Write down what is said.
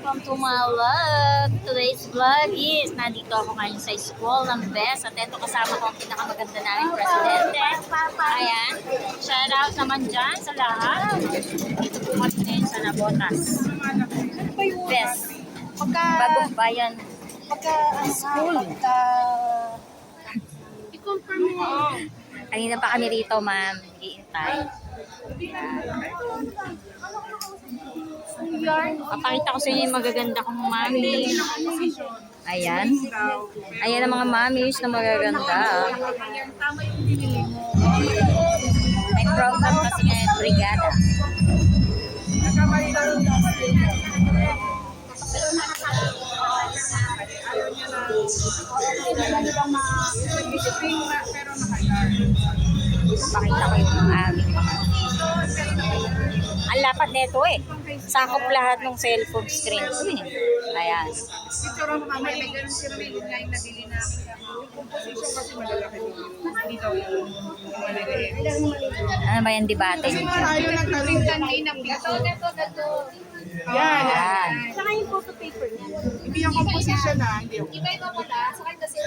welcome to my vlog. Today's vlog is nandito ako ngayon sa school ng BEST at ito kasama ko ang pinakamaganda naming presidente. Ayan, shout out naman dyan sa lahat. Dito po kami ngayon sa Nabotas. BEST, Bagong Bayan School. I-confirm mo. Kanina pa kami rito, ma'am. Nag-iintay. Papakita ko sa inyo yung magaganda kong mami. Ayan. Ayan ang mga mamis na magaganda. Tama yung binili mo. May program kasi ngayon, brigada. Nagkamali lang yung Pakita ko yung aming mga. Ang lapad nito eh. Sakop lahat ng cellphone screen. Ayan. picture mo mamaya, may ganun si Ray, yun nga yung nabili namin. Yung composition kasi malalaki din. Hindi daw yun. Ano ba yung debate? Tayo nagkarintan kayo ng picture. Yan. Ayan. Saka yung photo paper niya. Hindi yung composition na. Hindi yung Iba-iba pala, saka yung kasi